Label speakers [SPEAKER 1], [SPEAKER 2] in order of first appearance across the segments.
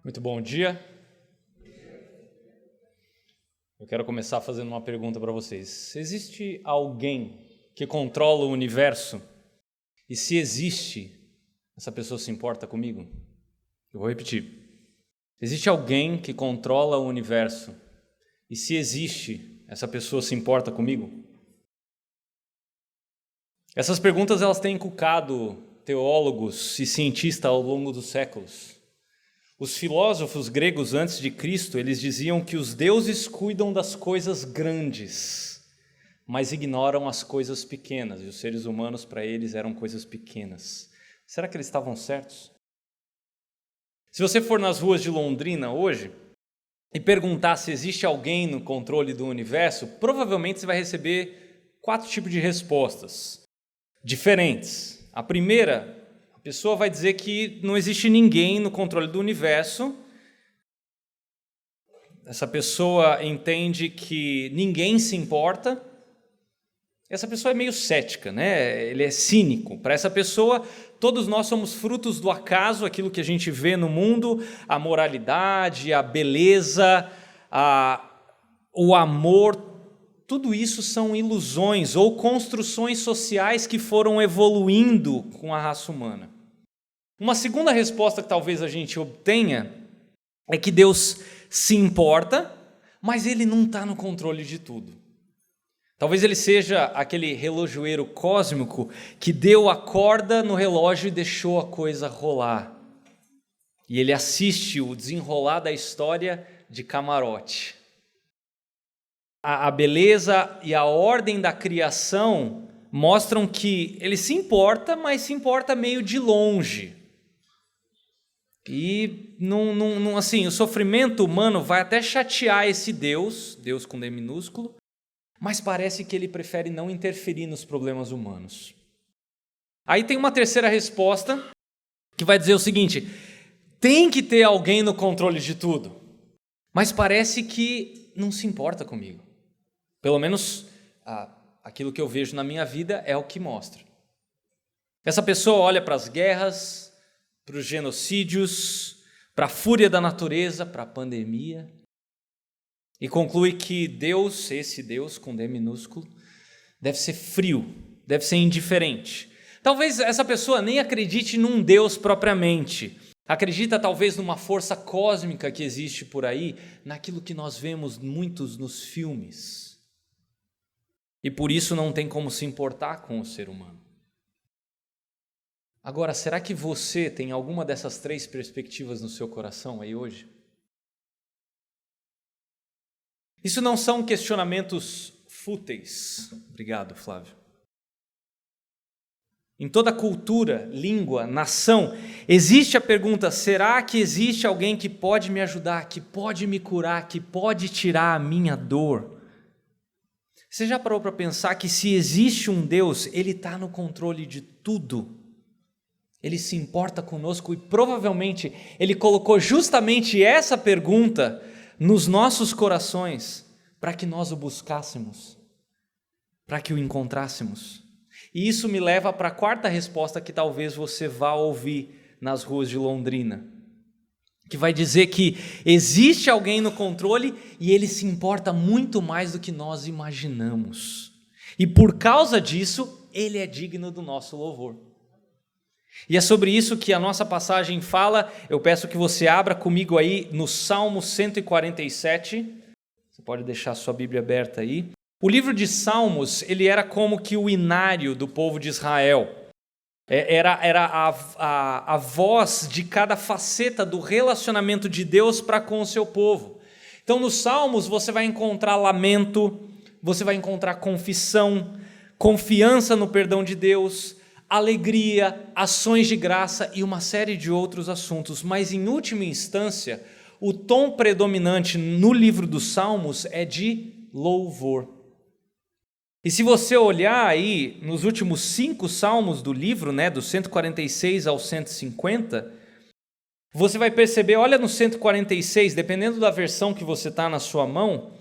[SPEAKER 1] Muito bom dia. Eu quero começar fazendo uma pergunta para vocês. Existe alguém que controla o universo? E se existe, essa pessoa se importa comigo? Eu vou repetir. Existe alguém que controla o universo? E se existe, essa pessoa se importa comigo? Essas perguntas elas têm encucado teólogos e cientistas ao longo dos séculos. Os filósofos gregos antes de Cristo, eles diziam que os deuses cuidam das coisas grandes, mas ignoram as coisas pequenas, e os seres humanos para eles eram coisas pequenas. Será que eles estavam certos? Se você for nas ruas de Londrina hoje e perguntar se existe alguém no controle do universo, provavelmente você vai receber 4 tipos de respostas diferentes. A primeira, a pessoa vai dizer que não existe ninguém no controle do universo. Essa pessoa entende que ninguém se importa. Essa pessoa é meio cética, né? Ele é cínico. Para essa pessoa, todos nós somos frutos do acaso, aquilo que a gente vê no mundo, a moralidade, a beleza, o amor, tudo isso são ilusões ou construções sociais que foram evoluindo com a raça humana. Uma segunda resposta que talvez a gente obtenha é que Deus se importa, mas Ele não está no controle de tudo. Talvez Ele seja aquele relojoeiro cósmico que deu a corda no relógio e deixou a coisa rolar. E Ele assiste o desenrolar da história de camarote. A beleza e a ordem da criação mostram que Ele se importa, mas se importa meio de longe. E assim, o sofrimento humano vai até chatear esse Deus com D minúsculo, mas parece que Ele prefere não interferir nos problemas humanos. Aí tem uma terceira resposta que vai dizer o seguinte: tem que ter alguém no controle de tudo, mas parece que não se importa comigo. Pelo menos aquilo que eu vejo na minha vida é o que mostra. Essa pessoa olha para as guerras, para os genocídios, para a fúria da natureza, para a pandemia, e conclui que Deus, esse Deus com D minúsculo, deve ser frio, deve ser indiferente. Talvez essa pessoa nem acredite num Deus propriamente, acredita talvez numa força cósmica que existe por aí, naquilo que nós vemos muitos nos filmes. E por isso não tem como se importar com o ser humano. Agora, será que você tem alguma dessas 3 perspectivas no seu coração aí hoje? Isso não são questionamentos fúteis. Obrigado, Flávio. Em toda cultura, língua, nação, existe a pergunta: será que existe alguém que pode me ajudar, que pode me curar, que pode tirar a minha dor? Você já parou para pensar que se existe um Deus, Ele está no controle de tudo? Ele se importa conosco e provavelmente Ele colocou justamente essa pergunta nos nossos corações para que nós o buscássemos, para que o encontrássemos. E isso me leva para a 4ª resposta que talvez você vá ouvir nas ruas de Londrina, que vai dizer que existe alguém no controle e Ele se importa muito mais do que nós imaginamos. E por causa disso, Ele é digno do nosso louvor. E é sobre isso que a nossa passagem fala. Eu peço que você abra comigo aí no Salmo 147. Você pode deixar a sua Bíblia aberta aí. O livro de Salmos, ele era como que o inário do povo de Israel. Era a voz de cada faceta do relacionamento de Deus para com o seu povo. Então, nos Salmos, você vai encontrar lamento, você vai encontrar confissão, confiança no perdão de Deus, alegria, ações de graça e uma série de outros assuntos. Mas, em última instância, o tom predominante no livro dos Salmos é de louvor. E se você olhar aí nos últimos 5 salmos do livro, né, do 146 ao 150, você vai perceber, olha no 146, dependendo da versão que você está na sua mão,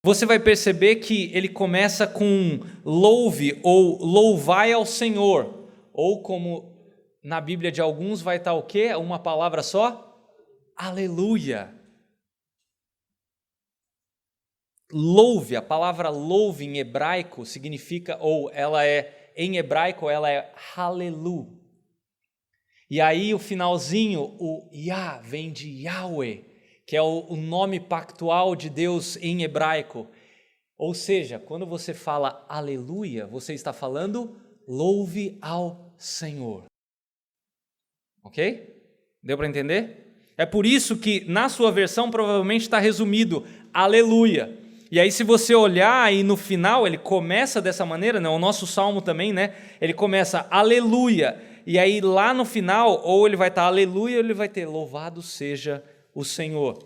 [SPEAKER 1] você vai perceber que ele começa com louve ou louvai ao Senhor, ou como na Bíblia de alguns vai estar o quê? Uma palavra só? aleluia. Louve, a palavra louve em hebraico significa, em hebraico ela é halelu. E aí o finalzinho, o Yah, vem de Yahweh, que é o nome pactual de Deus em hebraico. Ou seja, quando você fala aleluia, você está falando louve ao Senhor. Ok? Deu para entender? É por isso que na sua versão provavelmente está resumido aleluia. E aí se você olhar aí no final, ele começa dessa maneira, né? O nosso salmo também, né? Ele começa aleluia. E aí lá no final, ou ele vai estar aleluia, ou ele vai ter louvado seja o Senhor.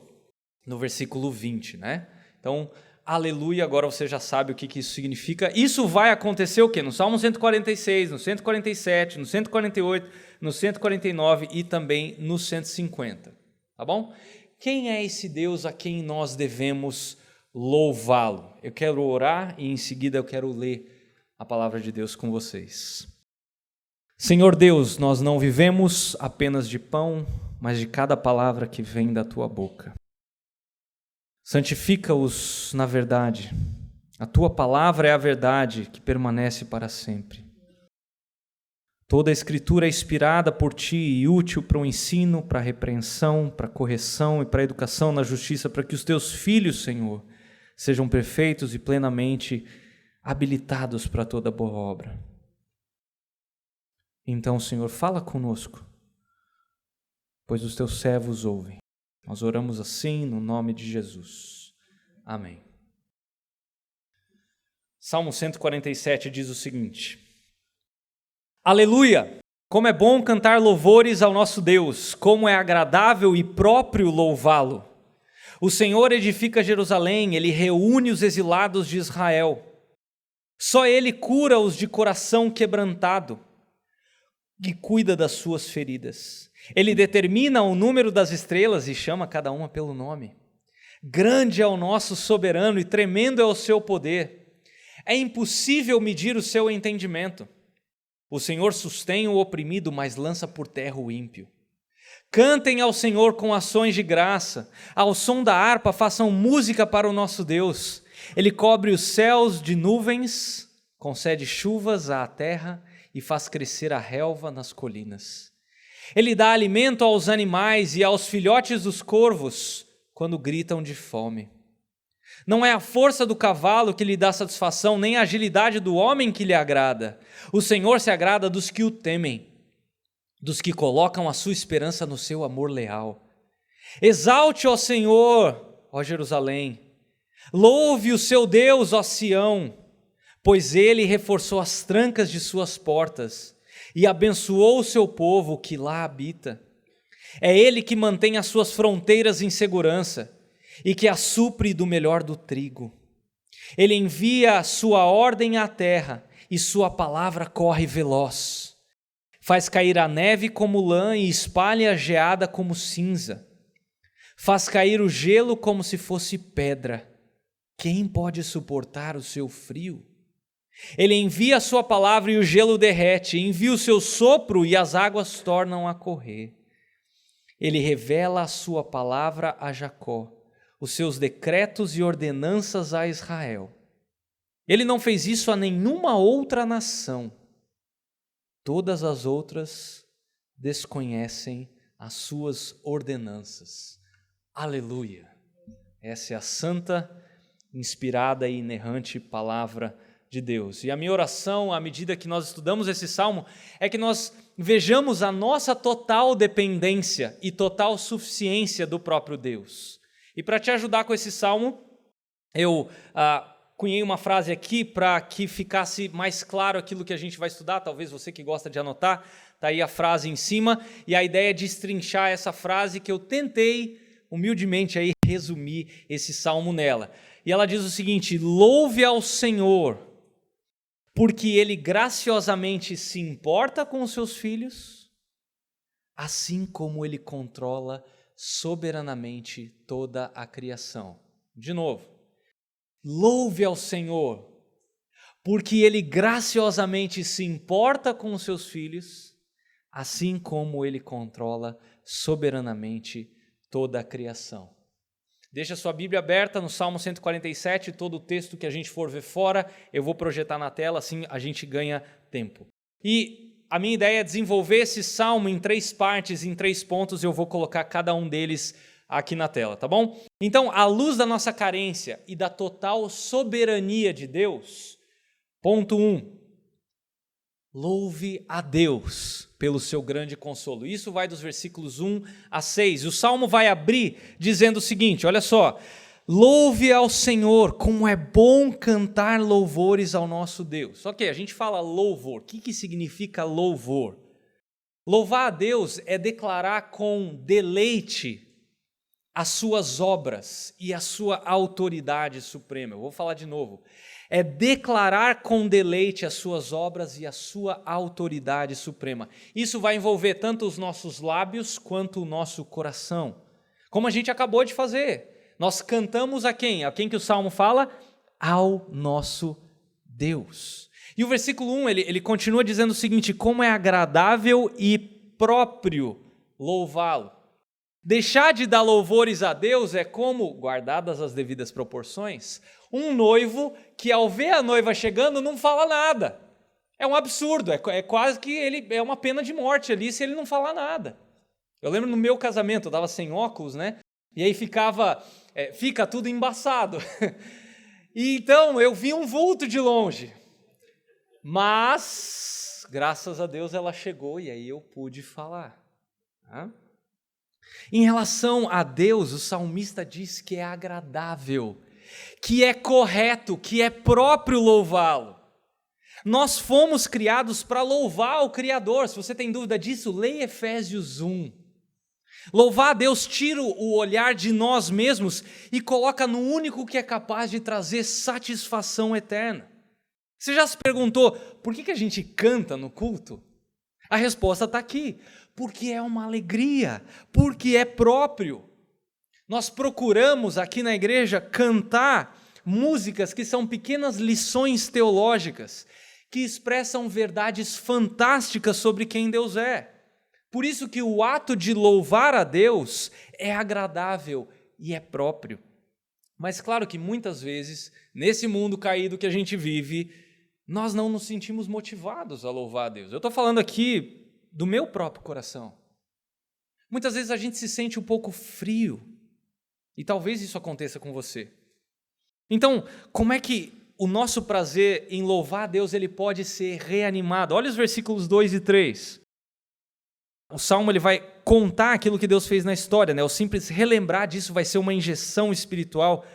[SPEAKER 1] No versículo 20, né? Então, aleluia, agora você já sabe o que isso significa. Isso vai acontecer o quê? No Salmo 146, no 147, no 148, no 149 e também no 150. Tá bom? Quem é esse Deus a quem nós devemos louvá-lo? Eu quero orar e em seguida eu quero ler a palavra de Deus com vocês. Senhor Deus, nós não vivemos apenas de pão, mas de cada palavra que vem da tua boca. Santifica-os na verdade. A tua palavra é a verdade que permanece para sempre. Toda a Escritura é inspirada por ti e útil para o ensino, para a repreensão, para a correção e para a educação na justiça, para que os teus filhos, Senhor, sejam perfeitos e plenamente habilitados para toda boa obra. Então, Senhor, fala conosco, pois os teus servos ouvem. Nós oramos assim no nome de Jesus. Amém. Salmo 147 diz o seguinte: Aleluia! Como é bom cantar louvores ao nosso Deus, como é agradável e próprio louvá-lo. O Senhor edifica Jerusalém, Ele reúne os exilados de Israel. Só Ele cura os de coração quebrantado e cuida das suas feridas. Ele determina o número das estrelas e chama cada uma pelo nome. Grande é o nosso soberano e tremendo é o seu poder. É impossível medir o seu entendimento. O Senhor sustém o oprimido, mas lança por terra o ímpio. Cantem ao Senhor com ações de graça. Ao som da harpa façam música para o nosso Deus. Ele cobre os céus de nuvens, concede chuvas à terra e faz crescer a relva nas colinas. Ele dá alimento aos animais e aos filhotes dos corvos quando gritam de fome. Não é a força do cavalo que lhe dá satisfação, nem a agilidade do homem que lhe agrada. O Senhor se agrada dos que o temem, dos que colocam a sua esperança no seu amor leal. Exalte, ó Senhor, ó Jerusalém. Louve o seu Deus, ó Sião, pois ele reforçou as trancas de suas portas e abençoou o seu povo que lá habita. É ele que mantém as suas fronteiras em segurança e que as supre do melhor do trigo. Ele envia a sua ordem à terra e sua palavra corre veloz. Faz cair a neve como lã e espalha a geada como cinza. Faz cair o gelo como se fosse pedra. Quem pode suportar o seu frio? Ele envia a sua palavra e o gelo derrete, envia o seu sopro e as águas tornam a correr. Ele revela a sua palavra a Jacó, os seus decretos e ordenanças a Israel. Ele não fez isso a nenhuma outra nação. Todas as outras desconhecem as suas ordenanças. Aleluia! Essa é a santa, inspirada e inerrante palavra de Deus. E a minha oração, à medida que nós estudamos esse salmo, é que nós vejamos a nossa total dependência e total suficiência do próprio Deus. E para te ajudar com esse salmo, eu cunhei uma frase aqui para que ficasse mais claro aquilo que a gente vai estudar. Talvez você que gosta de anotar, está aí a frase em cima, e a ideia é destrinchar essa frase que eu tentei humildemente aí resumir esse salmo nela. E ela diz o seguinte: louve ao Senhor, porque Ele graciosamente se importa com os seus filhos, assim como Ele controla soberanamente toda a criação. De novo, louve ao Senhor, porque Ele graciosamente se importa com os seus filhos, assim como Ele controla soberanamente toda a criação. Deixa a sua Bíblia aberta no Salmo 147, todo o texto que a gente for ver fora, eu vou projetar na tela, assim a gente ganha tempo. E a minha ideia é desenvolver esse salmo em 3 partes, em 3 pontos, eu vou colocar cada um deles aqui na tela, tá bom? Então, à luz da nossa carência e da total soberania de Deus, ponto 1, louve a Deus pelo seu grande consolo. Isso vai dos versículos 1 a 6. O salmo vai abrir dizendo o seguinte, olha só: louve ao Senhor, como é bom cantar louvores ao nosso Deus. Ok, a gente fala louvor. O que significa louvor? Louvar a Deus é declarar com deleite as suas obras e a sua autoridade suprema. Eu vou falar de novo. É declarar com deleite as suas obras e a sua autoridade suprema. Isso vai envolver tanto os nossos lábios quanto o nosso coração. Como a gente acabou de fazer. Nós cantamos a quem? A quem que o Salmo fala? Ao nosso Deus. E o versículo 1, ele continua dizendo o seguinte: como é agradável e próprio louvá-lo. Deixar de dar louvores a Deus é como, guardadas as devidas proporções, um noivo que ao ver a noiva chegando não fala nada. É um absurdo, é quase que ele é uma pena de morte ali se ele não falar nada. Eu lembro no meu casamento, eu estava sem óculos, né? E aí fica tudo embaçado. E então eu vi um vulto de longe. Mas, graças a Deus, ela chegou e aí eu pude falar. Em relação a Deus, o salmista diz que é agradável, que é correto, que é próprio louvá-lo. Nós fomos criados para louvar o Criador. Se você tem dúvida disso, leia Efésios 1. Louvar a Deus tira o olhar de nós mesmos e coloca no único que é capaz de trazer satisfação eterna. Você já se perguntou, por que a gente canta no culto? A resposta está aqui, porque é uma alegria, porque é próprio. Nós procuramos aqui na igreja cantar músicas que são pequenas lições teológicas, que expressam verdades fantásticas sobre quem Deus é. Por isso que o ato de louvar a Deus é agradável e é próprio. Mas claro que muitas vezes, nesse mundo caído que a gente vive, nós não nos sentimos motivados a louvar a Deus. Eu estou falando aqui do meu próprio coração. Muitas vezes a gente se sente um pouco frio, e talvez isso aconteça com você. Então, como é que o nosso prazer em louvar a Deus ele pode ser reanimado? Olha os versículos 2 e 3. O Salmo ele vai contar aquilo que Deus fez na história, né? O simples relembrar disso vai ser uma injeção espiritual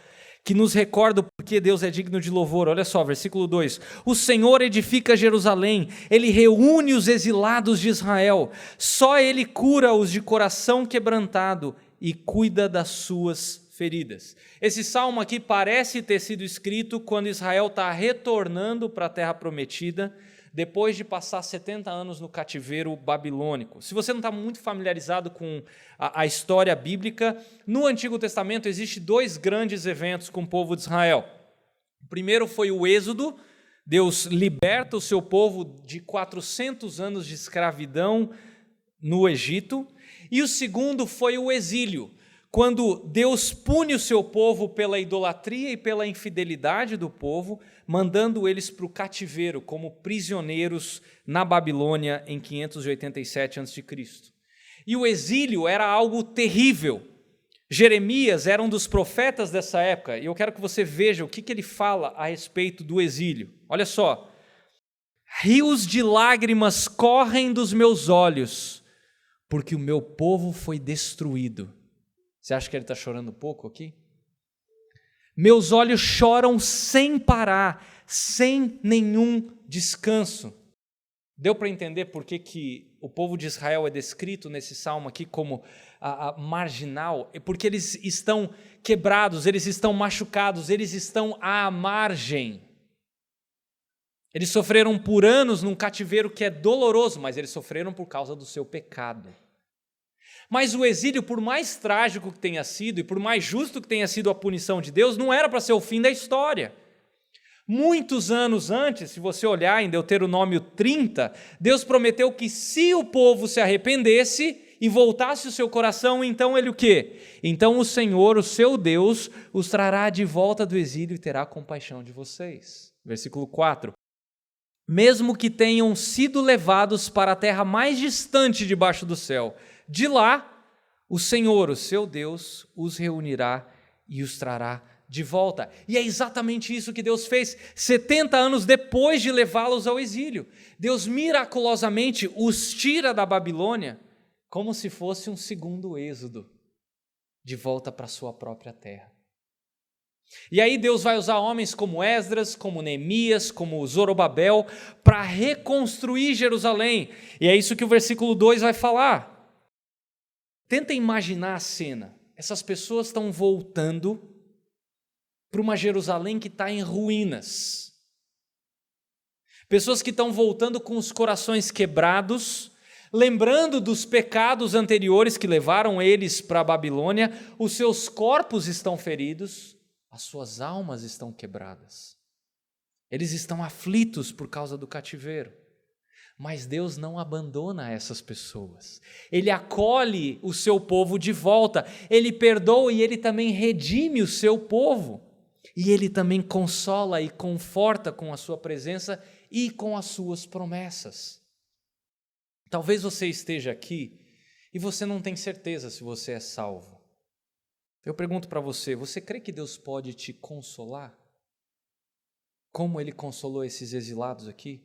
[SPEAKER 1] que nos recorda o porquê Deus é digno de louvor. Olha só, versículo 2. O Senhor edifica Jerusalém, Ele reúne os exilados de Israel, só Ele cura os de coração quebrantado e cuida das suas feridas. Esse salmo aqui parece ter sido escrito quando Israel está retornando para a terra prometida, depois de passar 70 anos no cativeiro babilônico. Se você não está muito familiarizado com a história bíblica, no Antigo Testamento existem 2 grandes eventos com o povo de Israel. O primeiro foi o Êxodo, Deus liberta o seu povo de 400 anos de escravidão no Egito, e o segundo foi o exílio, quando Deus pune o seu povo pela idolatria e pela infidelidade do povo, mandando eles para o cativeiro como prisioneiros na Babilônia em 587 a.C. E o exílio era algo terrível. Jeremias era um dos profetas dessa época, e eu quero que você veja o que ele fala a respeito do exílio. Olha só. Rios de lágrimas correm dos meus olhos, porque o meu povo foi destruído. Você acha que ele está chorando pouco aqui? Meus olhos choram sem parar, sem nenhum descanso. Deu para entender por que o povo de Israel é descrito nesse salmo aqui como marginal? É porque eles estão quebrados, eles estão machucados, eles estão à margem. Eles sofreram por anos num cativeiro que é doloroso, mas eles sofreram por causa do seu pecado. Mas o exílio, por mais trágico que tenha sido e por mais justo que tenha sido a punição de Deus, não era para ser o fim da história. Muitos anos antes, se você olhar em Deuteronômio 30, Deus prometeu que se o povo se arrependesse e voltasse o seu coração, então ele o quê? Então o Senhor, o seu Deus, os trará de volta do exílio e terá compaixão de vocês. Versículo 4. Mesmo que tenham sido levados para a terra mais distante debaixo do céu, de lá o Senhor, o seu Deus, os reunirá e os trará de volta. E é exatamente isso que Deus fez 70 anos depois de levá-los ao exílio. Deus miraculosamente os tira da Babilônia como se fosse um segundo êxodo, de volta para a sua própria terra. E aí Deus vai usar homens como Esdras, como Neemias, como Zorobabel, para reconstruir Jerusalém. E é isso que o versículo 2 vai falar. Tenta imaginar a cena. Essas pessoas estão voltando para uma Jerusalém que está em ruínas. Pessoas que estão voltando com os corações quebrados, lembrando dos pecados anteriores que levaram eles para a Babilônia, os seus corpos estão feridos, as suas almas estão quebradas. Eles estão aflitos por causa do cativeiro. Mas Deus não abandona essas pessoas. Ele acolhe o seu povo de volta. Ele perdoa e ele também redime o seu povo. E ele também consola e conforta com a sua presença e com as suas promessas. Talvez você esteja aqui e você não tem certeza se você é salvo. Eu pergunto para você, você crê que Deus pode te consolar? Como Ele consolou esses exilados aqui?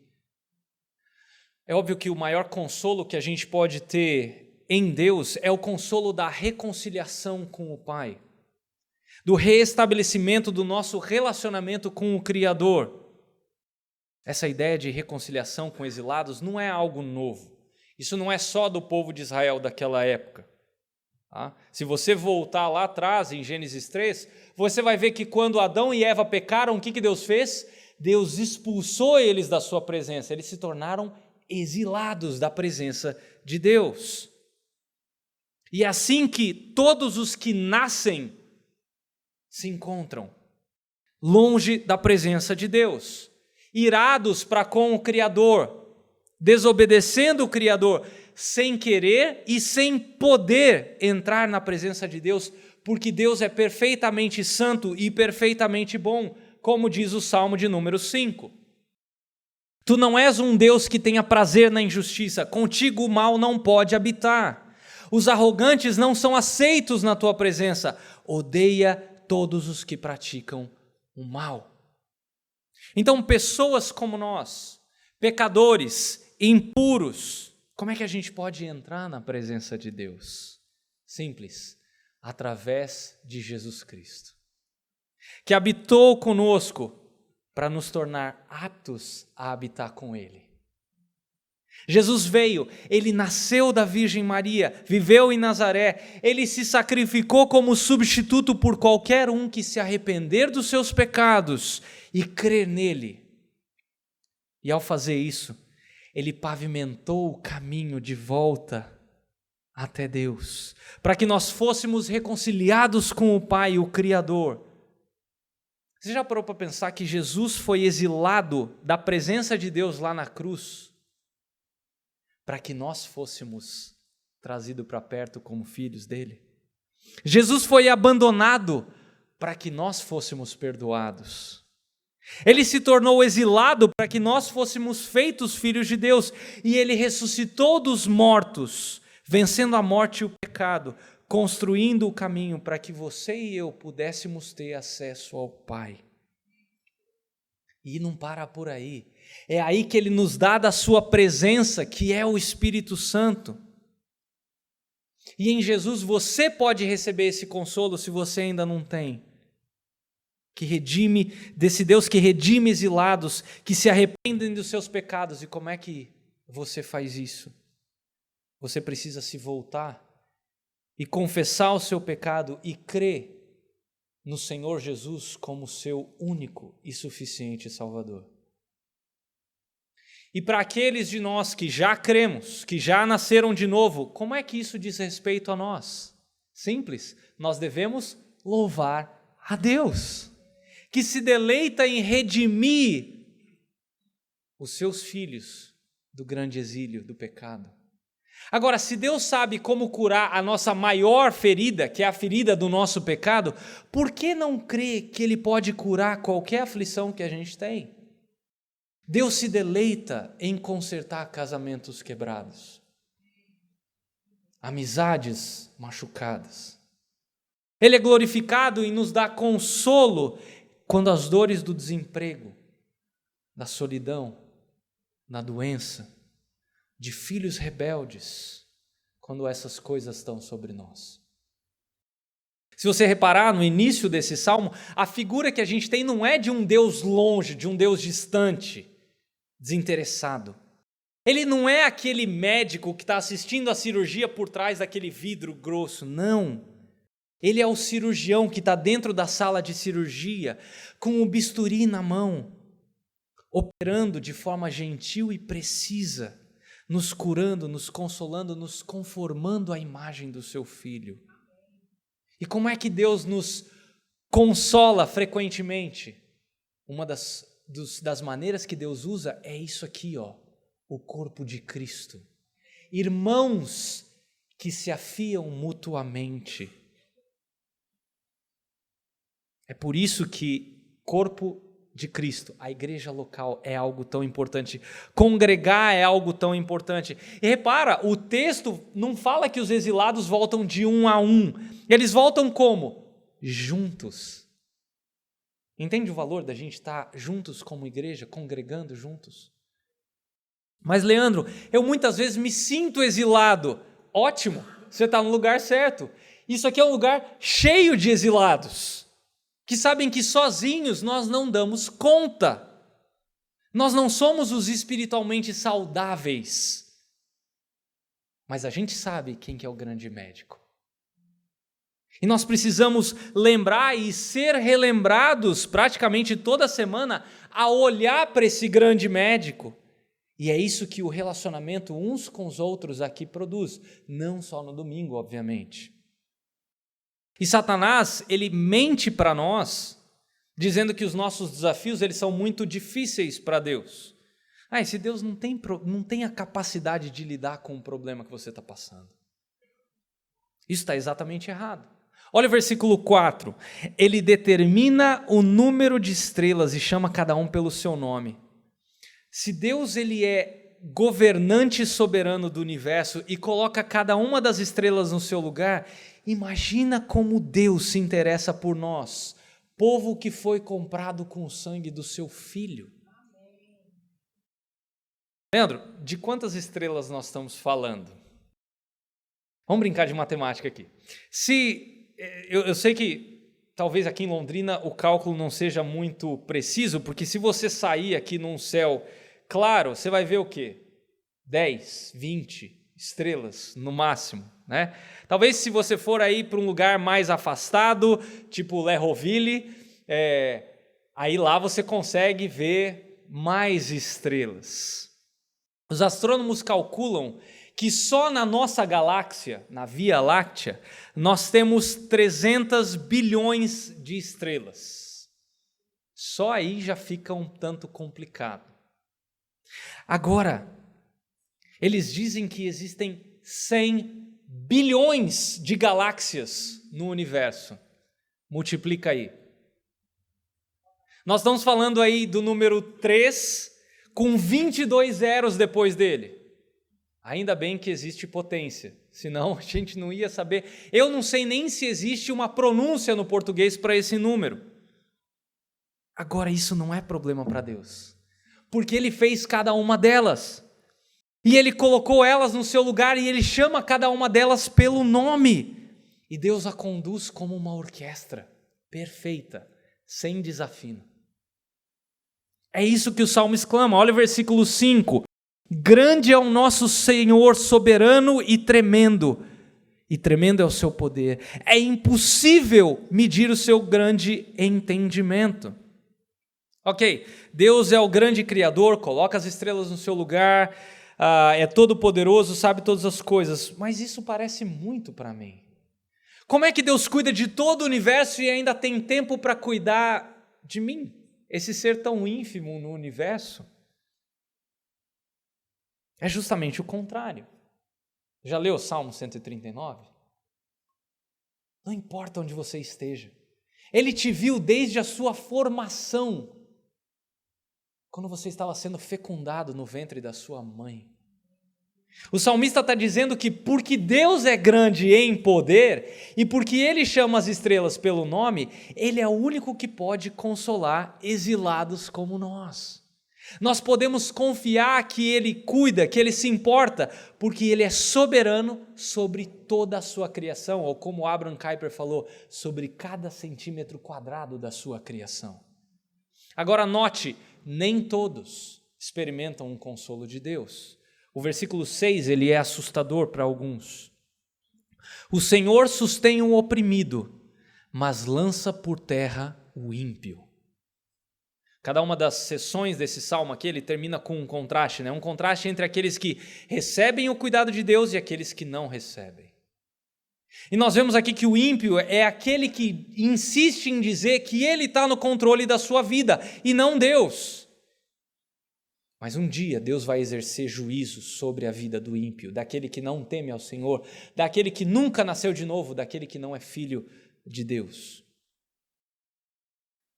[SPEAKER 1] É óbvio que o maior consolo que a gente pode ter em Deus é o consolo da reconciliação com o Pai, do reestabelecimento do nosso relacionamento com o Criador. Essa ideia de reconciliação com exilados não é algo novo. Isso não é só do povo de Israel daquela época. Tá? Se você voltar lá atrás, em Gênesis 3, você vai ver que quando Adão e Eva pecaram, o que Deus fez? Deus expulsou eles da sua presença. Eles se tornaram exilados da presença de Deus. E é assim que todos os que nascem se encontram longe da presença de Deus, irados para com o Criador, desobedecendo o Criador, sem querer e sem poder entrar na presença de Deus, porque Deus é perfeitamente santo e perfeitamente bom, como diz o Salmo de número 5. Tu não és um Deus que tenha prazer na injustiça, contigo o mal não pode habitar. Os arrogantes não são aceitos na tua presença, odeia todos os que praticam o mal. Então, pessoas como nós, pecadores, impuros, como é que a gente pode entrar na presença de Deus? Simples, através de Jesus Cristo, que habitou conosco para nos tornar aptos a habitar com Ele. Jesus veio, Ele nasceu da Virgem Maria, viveu em Nazaré, Ele se sacrificou como substituto por qualquer um que se arrepender dos seus pecados e crer nele. E ao fazer isso, Ele pavimentou o caminho de volta até Deus, para que nós fôssemos reconciliados com o Pai, o Criador. Você já parou para pensar que Jesus foi exilado da presença de Deus lá na cruz, para que nós fôssemos trazidos para perto como filhos dele? Jesus foi abandonado para que nós fôssemos perdoados. Ele se tornou exilado para que nós fôssemos feitos filhos de Deus, e Ele ressuscitou dos mortos, vencendo a morte e o pecado, construindo o caminho para que você e eu pudéssemos ter acesso ao Pai. E não para por aí. É aí que Ele nos dá da sua presença, que é o Espírito Santo. E em Jesus você pode receber esse consolo se você ainda não tem. Que redime, desse Deus que redime exilados, que se arrependem dos seus pecados. E como é que você faz isso? Você precisa se voltar e confessar o seu pecado e crer no Senhor Jesus como seu único e suficiente Salvador. E para aqueles de nós que já cremos, que já nasceram de novo, como é que isso diz respeito a nós? Simples, nós devemos louvar a Deus, que se deleita em redimir os seus filhos do grande exílio do pecado. Agora, se Deus sabe como curar a nossa maior ferida, que é a ferida do nosso pecado, por que não crer que Ele pode curar qualquer aflição que a gente tem? Deus se deleita em consertar casamentos quebrados, amizades machucadas. Ele é glorificado em nos dar consolo quando as dores do desemprego, da solidão, da doença, de filhos rebeldes, quando essas coisas estão sobre nós. Se você reparar no início desse salmo, a figura que a gente tem não é de um Deus longe, de um Deus distante, desinteressado. Ele não é aquele médico que está assistindo a cirurgia por trás daquele vidro grosso, não. Ele é o cirurgião que está dentro da sala de cirurgia, com o bisturi na mão, operando de forma gentil e precisa, nos curando, nos consolando, nos conformando à imagem do seu Filho. E como é que Deus nos consola frequentemente? Uma das maneiras que Deus usa é isso aqui, ó, o corpo de Cristo. Irmãos que se afiam mutuamente. É por isso que corpo de Cristo, a igreja local é algo tão importante, congregar é algo tão importante. E repara, o texto não fala que os exilados voltam de um a um, eles voltam como? Juntos. Entende o valor da gente estar juntos como igreja, congregando juntos? Mas Leandro, eu muitas vezes me sinto exilado. Ótimo, você está no lugar certo. Isso aqui é um lugar cheio de exilados, que sabem que sozinhos nós não damos conta. Nós não somos os espiritualmente saudáveis. Mas a gente sabe quem que é o grande médico. E nós precisamos lembrar e ser relembrados praticamente toda semana a olhar para esse grande médico. E é isso que o relacionamento uns com os outros aqui produz, não só no domingo, obviamente. E Satanás, ele mente para nós, dizendo que os nossos desafios eles são muito difíceis para Deus. Esse Deus não tem a capacidade de lidar com o problema que você está passando. Isso está exatamente errado. Olha o versículo 4. Ele determina o número de estrelas e chama cada um pelo seu nome. Se Deus ele é governante soberano do universo e coloca cada uma das estrelas no seu lugar, imagina como Deus se interessa por nós, povo que foi comprado com o sangue do seu Filho. Leandro, de quantas estrelas nós estamos falando? Vamos brincar de matemática aqui. Eu sei que talvez aqui em Londrina o cálculo não seja muito preciso, porque se você sair aqui num céu claro, você vai ver o quê? 10, 20 estrelas no máximo, né? Talvez se você for aí para um lugar mais afastado, tipo Lerroville, aí lá você consegue ver mais estrelas. Os astrônomos calculam que só na nossa galáxia, na Via Láctea, nós temos 300 bilhões de estrelas. Só aí já fica um tanto complicado. Agora, eles dizem que existem 100 bilhões de galáxias no universo. Multiplica aí. Nós estamos falando aí do número 3 com 22 zeros depois dele. Ainda bem que existe potência, senão a gente não ia saber. Eu não sei nem se existe uma pronúncia no português para esse número. Agora, isso não é problema para Deus, porque Ele fez cada uma delas. E Ele colocou elas no seu lugar e Ele chama cada uma delas pelo nome. E Deus a conduz como uma orquestra perfeita, sem desafino. É isso que o Salmo exclama. Olha o versículo 5. Grande é o nosso Senhor, soberano e tremendo é o seu poder. É impossível medir o seu grande entendimento. Ok, Deus é o grande Criador, coloca as estrelas no seu lugar, é todo poderoso, sabe todas as coisas, mas isso parece muito para mim. Como é que Deus cuida de todo o universo e ainda tem tempo para cuidar de mim? Esse ser tão ínfimo no universo? É justamente o contrário. Já leu o Salmo 139? Não importa onde você esteja, Ele te viu desde a sua formação, quando você estava sendo fecundado no ventre da sua mãe. O salmista está dizendo que porque Deus é grande em poder e porque Ele chama as estrelas pelo nome, Ele é o único que pode consolar exilados como nós. Nós podemos confiar que Ele cuida, que Ele se importa, porque Ele é soberano sobre toda a sua criação, ou como Abraham Kuyper falou, sobre cada centímetro quadrado da sua criação. Agora note, nem todos experimentam um consolo de Deus. O versículo 6, ele é assustador para alguns. O Senhor sustém o oprimido, mas lança por terra o ímpio. Cada uma das seções desse salmo aqui, ele termina com um contraste, né? Um contraste entre aqueles que recebem o cuidado de Deus e aqueles que não recebem. E nós vemos aqui que o ímpio é aquele que insiste em dizer que ele está no controle da sua vida e não Deus. Mas um dia Deus vai exercer juízo sobre a vida do ímpio, daquele que não teme ao Senhor, daquele que nunca nasceu de novo, daquele que não é filho de Deus.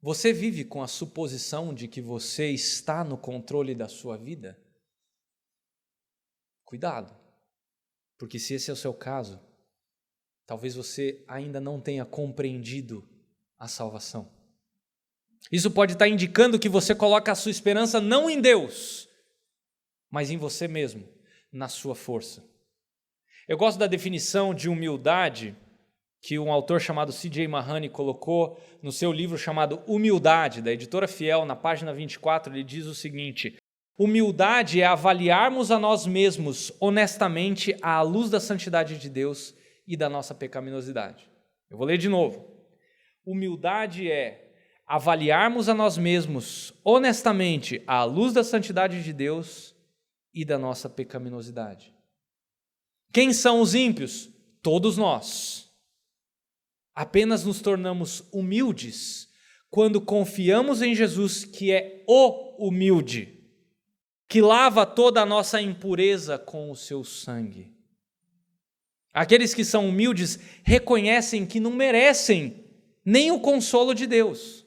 [SPEAKER 1] Você vive com a suposição de que você está no controle da sua vida? Cuidado, porque se esse é o seu caso, talvez você ainda não tenha compreendido a salvação. Isso pode estar indicando que você coloca a sua esperança não em Deus, mas em você mesmo, na sua força. Eu gosto da definição de humildade que um autor chamado C.J. Mahoney colocou no seu livro chamado Humildade, da editora Fiel, na página 24, ele diz o seguinte: humildade é avaliarmos a nós mesmos honestamente à luz da santidade de Deus e da nossa pecaminosidade. Eu vou ler de novo. Humildade é avaliarmos a nós mesmos honestamente à luz da santidade de Deus e da nossa pecaminosidade. Quem são os ímpios? Todos nós. Apenas nos tornamos humildes quando confiamos em Jesus, que é o humilde, que lava toda a nossa impureza com o seu sangue. Aqueles que são humildes reconhecem que não merecem nem o consolo de Deus,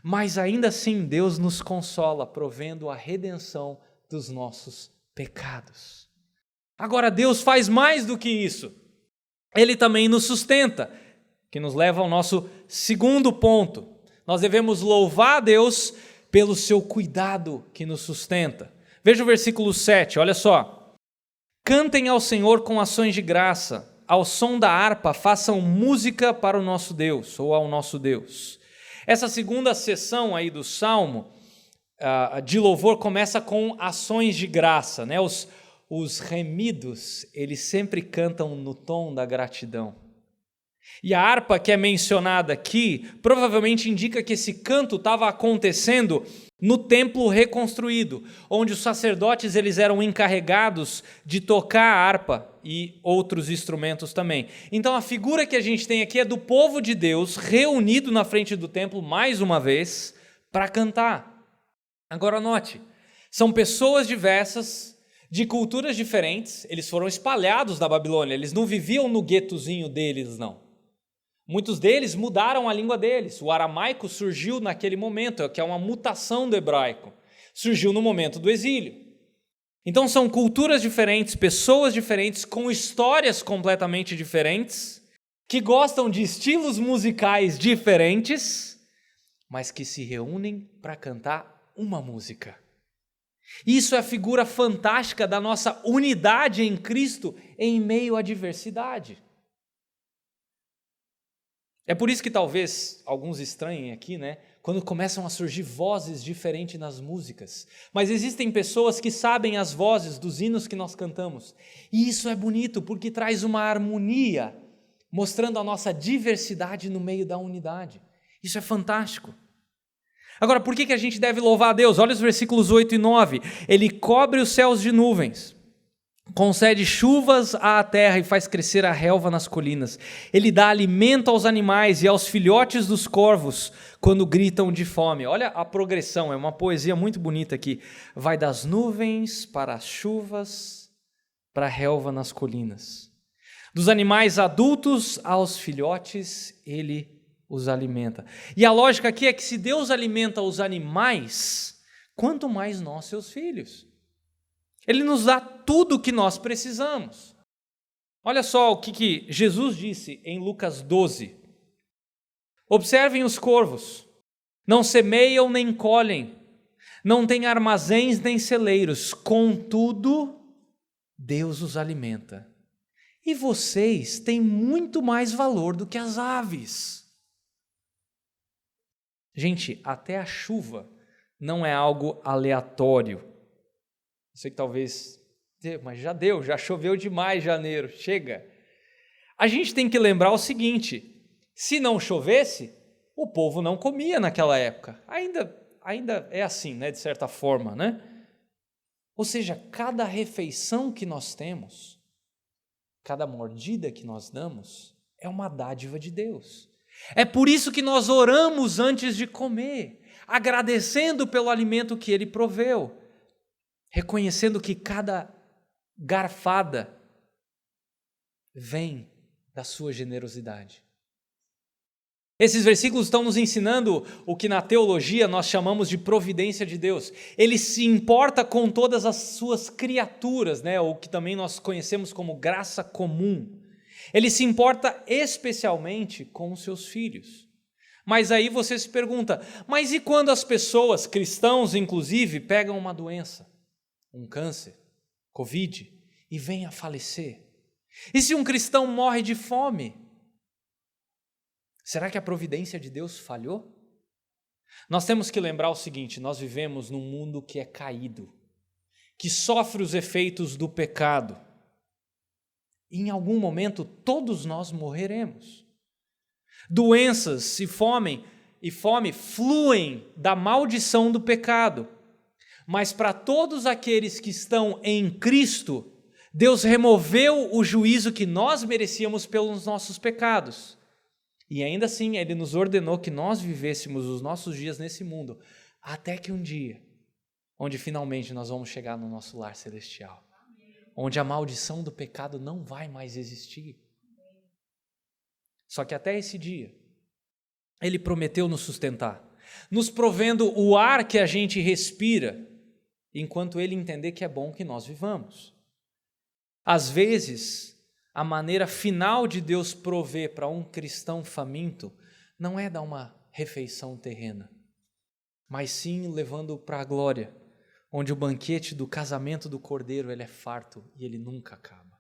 [SPEAKER 1] mas ainda assim Deus nos consola, provendo a redenção dos nossos pecados. Agora Deus faz mais do que isso. Ele também nos sustenta, que nos leva ao nosso segundo ponto. Nós devemos louvar a Deus pelo seu cuidado que nos sustenta. Veja o versículo 7, olha só. Cantem ao Senhor com ações de graça, ao som da harpa façam música para o nosso Deus, ou ao nosso Deus. Essa segunda sessão aí do Salmo de louvor começa com ações de graça, né? Os remidos, eles sempre cantam no tom da gratidão. E a harpa que é mencionada aqui, provavelmente indica que esse canto estava acontecendo no templo reconstruído, onde os sacerdotes eles eram encarregados de tocar a harpa e outros instrumentos também. Então a figura que a gente tem aqui é do povo de Deus reunido na frente do templo mais uma vez para cantar. Agora note, são pessoas diversas, de culturas diferentes, eles foram espalhados da Babilônia, eles não viviam no guetozinho deles, não. Muitos deles mudaram a língua deles. O aramaico surgiu naquele momento, que é uma mutação do hebraico. Surgiu no momento do exílio. Então são culturas diferentes, pessoas diferentes, com histórias completamente diferentes, que gostam de estilos musicais diferentes, mas que se reúnem para cantar uma música. Isso é a figura fantástica da nossa unidade em Cristo em meio à diversidade. É por isso que talvez alguns estranhem aqui, né? Quando começam a surgir vozes diferentes nas músicas. Mas existem pessoas que sabem as vozes dos hinos que nós cantamos. E isso é bonito porque traz uma harmonia, mostrando a nossa diversidade no meio da unidade. Isso é fantástico. Agora, por que a gente deve louvar a Deus? Olha os versículos 8 e 9. Ele cobre os céus de nuvens, concede chuvas à terra e faz crescer a relva nas colinas. Ele dá alimento aos animais e aos filhotes dos corvos quando gritam de fome. Olha a progressão, é uma poesia muito bonita aqui. Vai das nuvens para as chuvas, para a relva nas colinas. Dos animais adultos aos filhotes, ele os alimenta. E a lógica aqui é que se Deus alimenta os animais, quanto mais nós, seus filhos. Ele nos dá tudo o que nós precisamos. Olha só o que Jesus disse em Lucas 12. Observem os corvos, não semeiam nem colhem, não têm armazéns nem celeiros, contudo, Deus os alimenta. E vocês têm muito mais valor do que as aves. Gente, até a chuva não é algo aleatório. Eu sei que talvez, mas já choveu demais em janeiro, chega. A gente tem que lembrar o seguinte, se não chovesse, o povo não comia naquela época. Ainda é assim, né, de certa forma, né? Ou seja, cada refeição que nós temos, cada mordida que nós damos, é uma dádiva de Deus. É por isso que nós oramos antes de comer, agradecendo pelo alimento que Ele proveu, reconhecendo que cada garfada vem da sua generosidade. Esses versículos estão nos ensinando o que na teologia nós chamamos de providência de Deus. Ele se importa com todas as suas criaturas, né? O que também nós conhecemos como graça comum. Ele se importa especialmente com os seus filhos. Mas aí você se pergunta, mas e quando as pessoas, cristãos inclusive, pegam uma doença, um câncer, Covid, e vêm a falecer? E se um cristão morre de fome? Será que a providência de Deus falhou? Nós temos que lembrar o seguinte, nós vivemos num mundo que é caído, que sofre os efeitos do pecado. E em algum momento todos nós morreremos. Doenças e fome fluem da maldição do pecado. Mas para todos aqueles que estão em Cristo, Deus removeu o juízo que nós merecíamos pelos nossos pecados. E ainda assim, Ele nos ordenou que nós vivêssemos os nossos dias nesse mundo, até que um dia, onde finalmente nós vamos chegar no nosso lar celestial, onde a maldição do pecado não vai mais existir. Só que até esse dia, Ele prometeu nos sustentar, nos provendo o ar que a gente respira, enquanto Ele entender que é bom que nós vivamos. Às vezes, a maneira final de Deus prover para um cristão faminto não é dar uma refeição terrena, mas sim levando-o para a glória, onde o banquete do casamento do Cordeiro ele é farto e ele nunca acaba.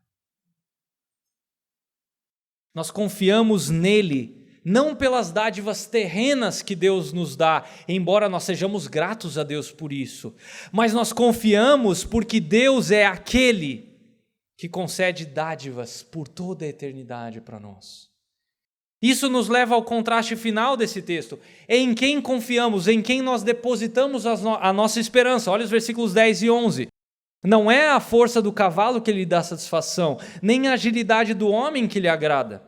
[SPEAKER 1] Nós confiamos nele, não pelas dádivas terrenas que Deus nos dá, embora nós sejamos gratos a Deus por isso, mas nós confiamos porque Deus é aquele que concede dádivas por toda a eternidade para nós. Isso nos leva ao contraste final desse texto. Em quem confiamos, em quem nós depositamos a nossa esperança. Olha os versículos 10 e 11. Não é a força do cavalo que lhe dá satisfação, nem a agilidade do homem que lhe agrada.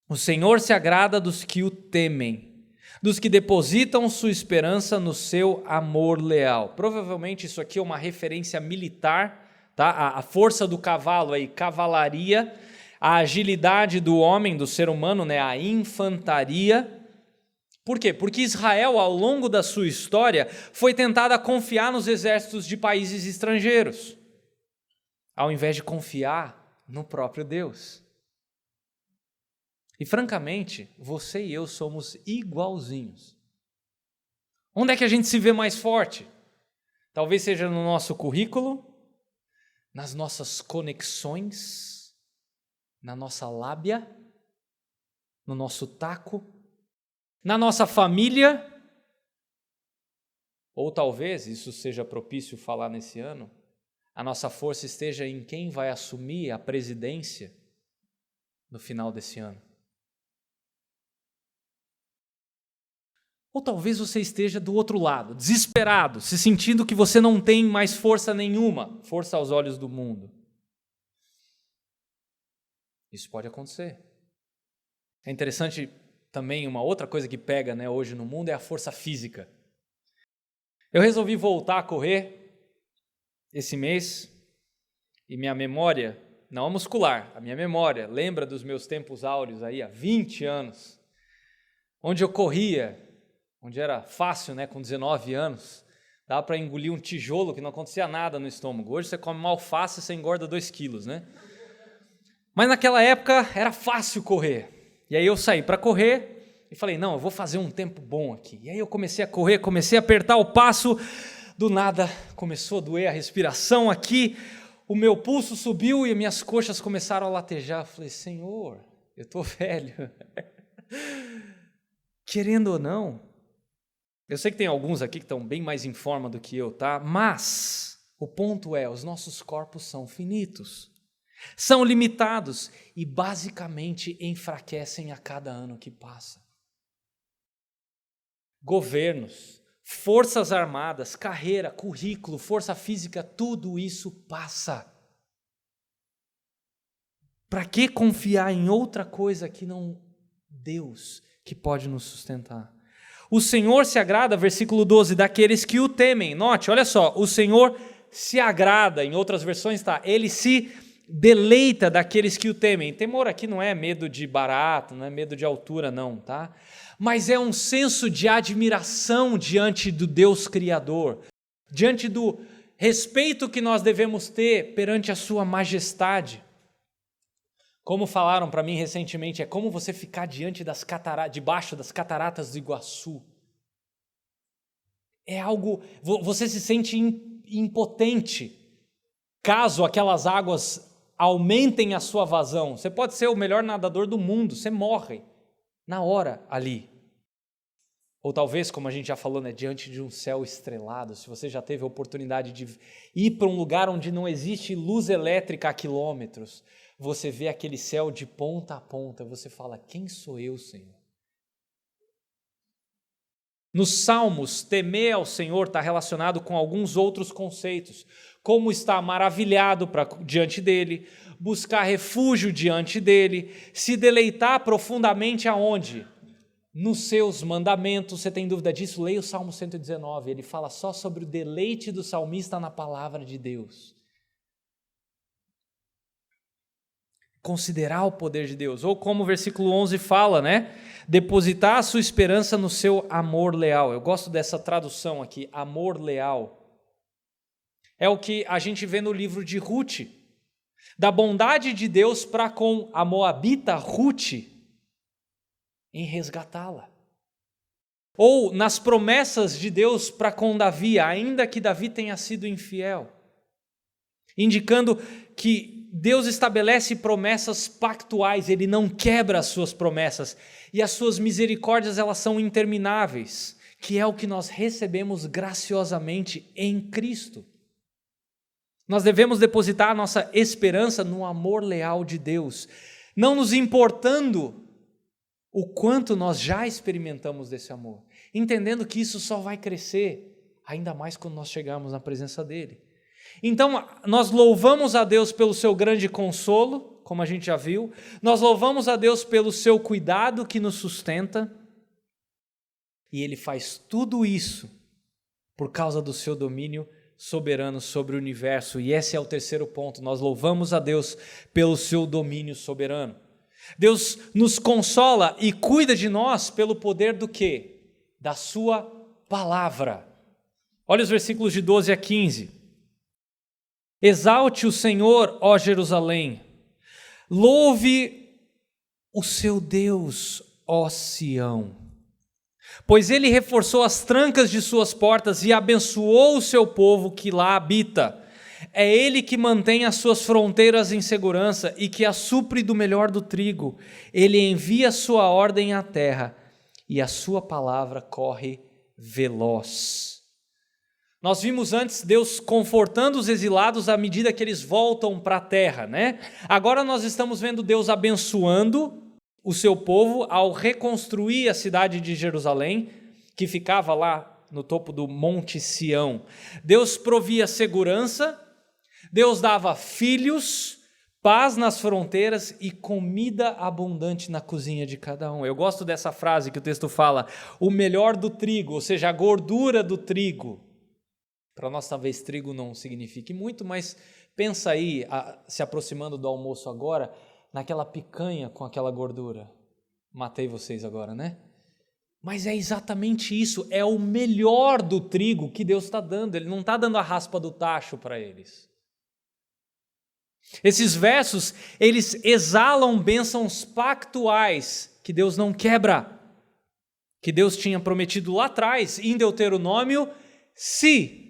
[SPEAKER 1] O Senhor se agrada dos que o temem, dos que depositam sua esperança no seu amor leal. Provavelmente isso aqui é uma referência militar, tá? A força do cavalo, aí, cavalaria, a agilidade do homem, do ser humano, né? A infantaria. Por quê? Porque Israel, ao longo da sua história, foi tentada a confiar nos exércitos de países estrangeiros, ao invés de confiar no próprio Deus. E, francamente, você e eu somos igualzinhos. Onde é que a gente se vê mais forte? Talvez seja no nosso currículo, nas nossas conexões, na nossa lábia, no nosso taco, na nossa família, ou talvez, isso seja propício falar nesse ano, a nossa força esteja em quem vai assumir a presidência no final desse ano. Ou talvez você esteja do outro lado, desesperado, se sentindo que você não tem mais força nenhuma, força aos olhos do mundo. Isso pode acontecer. É interessante também, uma outra coisa que pega, né, hoje no mundo é a força física. Eu resolvi voltar a correr esse mês, E minha memória, não a muscular, a minha memória, lembra dos meus tempos áureos aí, há 20 anos, onde eu corria, onde era fácil, né, com 19 anos, dava para engolir um tijolo que não acontecia nada no estômago. Hoje você come uma alface e você engorda 2 quilos, né? Mas naquela época era fácil correr. E aí eu saí para correr e falei, não, eu vou fazer um tempo bom aqui. E aí eu comecei a correr, comecei a apertar o passo, do nada começou a doer a respiração aqui, o meu pulso subiu e minhas coxas começaram a latejar. Eu falei, Senhor, eu estou velho. Querendo ou não, eu sei que tem alguns aqui que estão bem mais em forma do que eu, tá? Mas o ponto é, os nossos corpos são finitos, são limitados e basicamente enfraquecem a cada ano que passa. Governos, forças armadas, carreira, currículo, força física, tudo isso passa. Para que confiar em outra coisa que não Deus que pode nos sustentar? O Senhor se agrada, versículo 12, daqueles que o temem. Note, olha só, o Senhor se agrada, em outras versões está, ele se deleita daqueles que o temem. Temor aqui não é medo de barato, não é medo de altura não, tá? Mas é um senso de admiração diante do Deus Criador, diante do respeito que nós devemos ter perante a sua majestade. Como falaram para mim recentemente, é como você ficar debaixo das cataratas do Iguaçu. É algo, você se sente impotente, caso aquelas águas aumentem a sua vazão. Você pode ser o melhor nadador do mundo, você morre na hora ali. Ou talvez, como a gente já falou, né, diante de um céu estrelado, se você já teve a oportunidade de ir para um lugar onde não existe luz elétrica a quilômetros, você vê aquele céu de ponta a ponta, você fala, quem sou eu, Senhor? Nos Salmos, temer ao Senhor está relacionado com alguns outros conceitos, como estar maravilhado diante dele, buscar refúgio diante dele, se deleitar profundamente aonde? Nos seus mandamentos. Você tem dúvida disso? Leia o Salmo 119, ele fala só sobre o deleite do salmista na palavra de Deus. Considerar o poder de Deus, ou como o versículo 11 fala, né? Depositar a sua esperança no seu amor leal. Eu gosto dessa tradução aqui, amor leal. É o que a gente vê no livro de Ruth, da bondade de Deus para com a moabita Ruth em resgatá-la. Ou nas promessas de Deus para com Davi, ainda que Davi tenha sido infiel, indicando que Deus estabelece promessas pactuais, ele não quebra as suas promessas, e as suas misericórdias elas são intermináveis, que é o que nós recebemos graciosamente em Cristo. Nós devemos depositar a nossa esperança no amor leal de Deus, não nos importando o quanto nós já experimentamos desse amor, entendendo que isso só vai crescer, ainda mais quando nós chegarmos na presença dele. Então, nós louvamos a Deus pelo seu grande consolo, como a gente já viu, nós louvamos a Deus pelo seu cuidado que nos sustenta, e ele faz tudo isso por causa do seu domínio soberano sobre o universo, e esse é o terceiro ponto, nós louvamos a Deus pelo seu domínio soberano. Deus nos consola e cuida de nós pelo poder do quê? Da sua palavra. Olha os versículos de 12 a 15. Exalte o Senhor, ó Jerusalém, louve o seu Deus, ó Sião, pois ele reforçou as trancas de suas portas e abençoou o seu povo que lá habita. É ele que mantém as suas fronteiras em segurança e que as supre do melhor do trigo. Ele envia sua ordem à terra e a sua palavra corre veloz. Nós vimos antes Deus confortando os exilados à medida que eles voltam para a terra, né? Agora nós estamos vendo Deus abençoando o seu povo ao reconstruir a cidade de Jerusalém, que ficava lá no topo do Monte Sião. Deus provia segurança, Deus dava filhos, paz nas fronteiras e comida abundante na cozinha de cada um. Eu gosto dessa frase que o texto fala, o melhor do trigo, ou seja, a gordura do trigo. Para nós talvez trigo não signifique muito, mas Pensa aí, se aproximando do almoço agora, naquela picanha com aquela gordura. Matei vocês agora, né? Mas é exatamente isso, é o melhor do trigo que Deus está dando, Ele não está dando a raspa do tacho para eles. Esses versos, eles exalam bênçãos pactuais que Deus não quebra, que Deus tinha prometido lá atrás, em Deuteronômio, se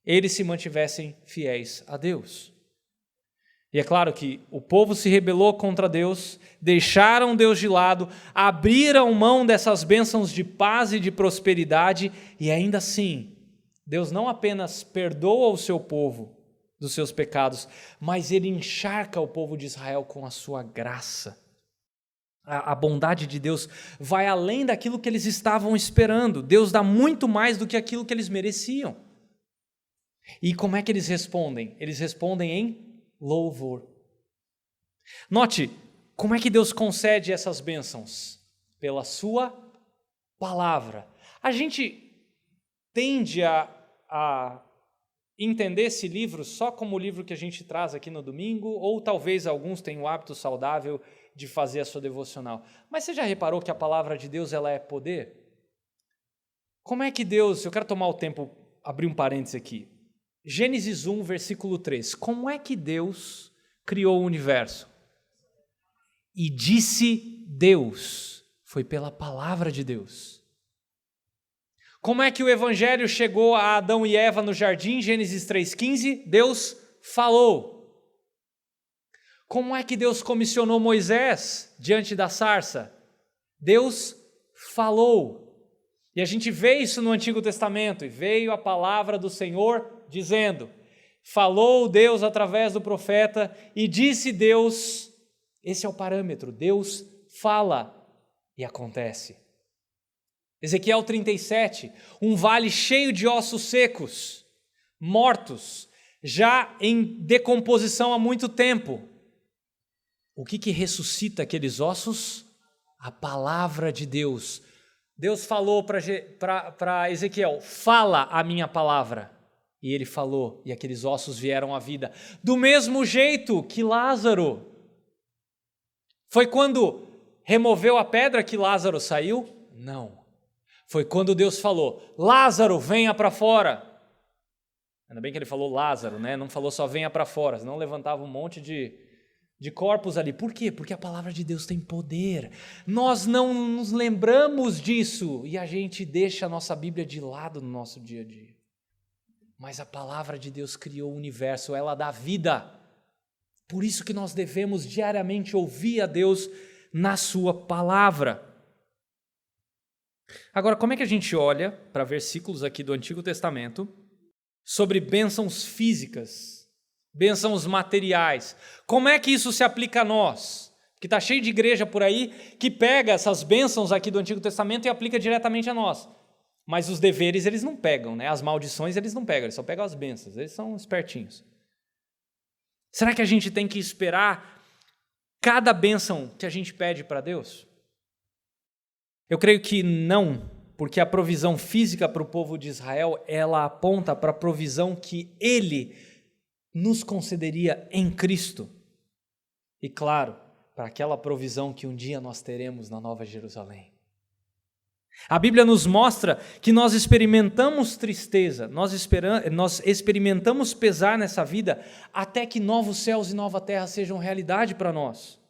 [SPEAKER 1] eles se mantivessem fiéis a Deus. E é claro que o povo se rebelou contra Deus, deixaram Deus de lado, abriram mão dessas bênçãos de paz e de prosperidade, e ainda assim, Deus não apenas perdoa o seu povo dos seus pecados, mas Ele encharca o povo de Israel com a sua graça. A bondade de Deus vai além daquilo que eles estavam esperando. Deus dá muito mais do que aquilo que eles mereciam. E como é que eles respondem? Eles respondem em louvor. Note, como é que Deus concede essas bênçãos? Pela sua palavra. A gente tende a entender esse livro só como o livro que a gente traz aqui no domingo, ou talvez alguns tenham o hábito saudável de fazer a sua devocional. Mas você já reparou que a palavra de Deus ela é poder? Como é que Deus, eu quero tomar o tempo, abrir um parênteses aqui. Gênesis 1, versículo 3. Como é que Deus criou o universo? E disse Deus. Foi pela palavra de Deus. Como é que o evangelho chegou a Adão e Eva no jardim? Gênesis 3,15. Deus falou. Como é que Deus comissionou Moisés diante da sarça? Deus falou. E a gente vê isso no Antigo Testamento. E veio a palavra do Senhor dizendo, falou Deus através do profeta e disse Deus, esse é o parâmetro, Deus fala e acontece. Ezequiel 37, um vale cheio de ossos secos, mortos, já em decomposição há muito tempo. O que ressuscita aqueles ossos? A palavra de Deus. Deus falou para Ezequiel, fala a minha palavra. E ele falou, e aqueles ossos vieram à vida. Do mesmo jeito que Lázaro. Foi quando removeu a pedra que Lázaro saiu? Não. Foi quando Deus falou, Lázaro, venha para fora. Ainda bem que ele falou Lázaro, né? Não falou só venha para fora, senão levantava um monte de corpos ali. Por quê? Porque a palavra de Deus tem poder. Nós não nos lembramos disso e a gente deixa a nossa Bíblia de lado no nosso dia a dia. Mas a palavra de Deus criou o universo, ela dá vida. Por isso que nós devemos diariamente ouvir a Deus na sua palavra. Agora, como é que a gente olha para versículos aqui do Antigo Testamento sobre bênçãos físicas, bênçãos materiais? Como é que isso se aplica a nós? Porque está cheio de igreja por aí que pega essas bênçãos aqui do Antigo Testamento e aplica diretamente a nós. Mas os deveres eles não pegam, né? As maldições eles não pegam, eles só pegam as bênçãos, eles são espertinhos. Será que a gente tem que esperar cada bênção que a gente pede para Deus? Eu creio que não, porque a provisão física para o povo de Israel, ela aponta para a provisão que Ele nos concederia em Cristo. E claro, para aquela provisão que um dia nós teremos na Nova Jerusalém. A Bíblia nos mostra que nós experimentamos tristeza, nós experimentamos pesar nessa vida até que novos céus e nova terra sejam realidade para nós.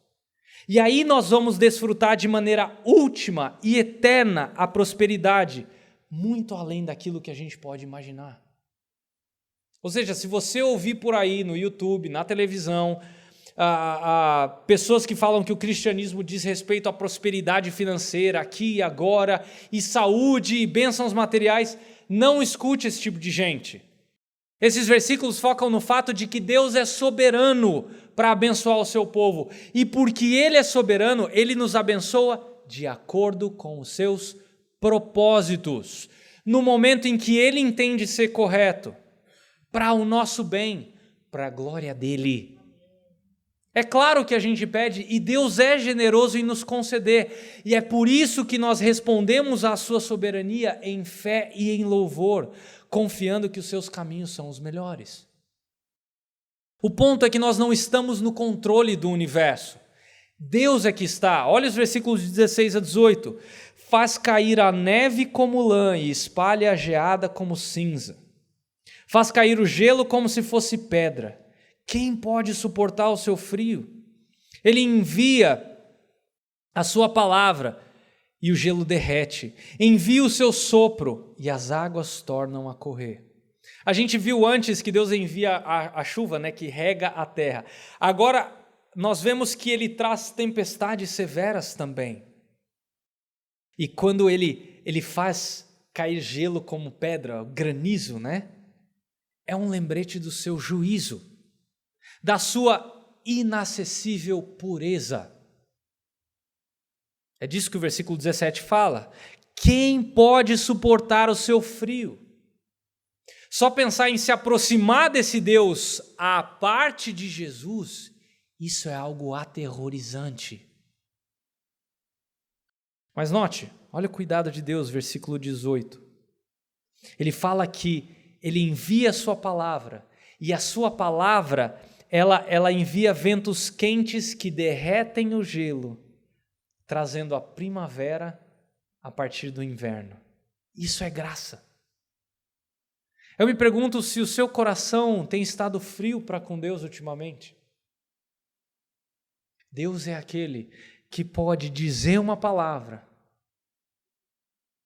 [SPEAKER 1] E aí nós vamos desfrutar de maneira última e eterna a prosperidade, muito além daquilo que a gente pode imaginar. Ou seja, se você ouvir por aí no YouTube, na televisão, pessoas que falam que o cristianismo diz respeito à prosperidade financeira aqui e agora, e saúde e bênçãos materiais, não escute esse tipo de gente. Esses versículos focam no fato de que Deus é soberano para abençoar o seu povo, e porque Ele é soberano, Ele nos abençoa de acordo com os seus propósitos, no momento em que Ele entende ser correto, para o nosso bem, para a glória dEle. É claro que a gente pede e Deus é generoso em nos conceder. E é por isso que nós respondemos à sua soberania em fé e em louvor, confiando que os seus caminhos são os melhores. O ponto é que nós não estamos no controle do universo. Deus é que está. Olha os versículos 16 a 18. Faz cair a neve como lã e espalha a geada como cinza. Faz cair o gelo como se fosse pedra. Quem pode suportar o seu frio? Ele envia a sua palavra e o gelo derrete. Envia o seu sopro e as águas tornam a correr. A gente viu antes que Deus envia a chuva, né, que rega a terra. Agora nós vemos que ele traz tempestades severas também. E quando ele faz cair gelo como pedra, granizo, né? É um lembrete do seu juízo, da sua inacessível pureza. É disso que o versículo 17 fala. Quem pode suportar o seu frio? Só pensar em se aproximar desse Deus à parte de Jesus, isso é algo aterrorizante. Mas note, olha o cuidado de Deus, versículo 18. Ele fala que ele envia a sua palavra, e a sua palavra, ela envia ventos quentes que derretem o gelo, trazendo a primavera a partir do inverno. Isso é graça. Eu me pergunto se o seu coração tem estado frio para com Deus ultimamente. Deus é aquele que pode dizer uma palavra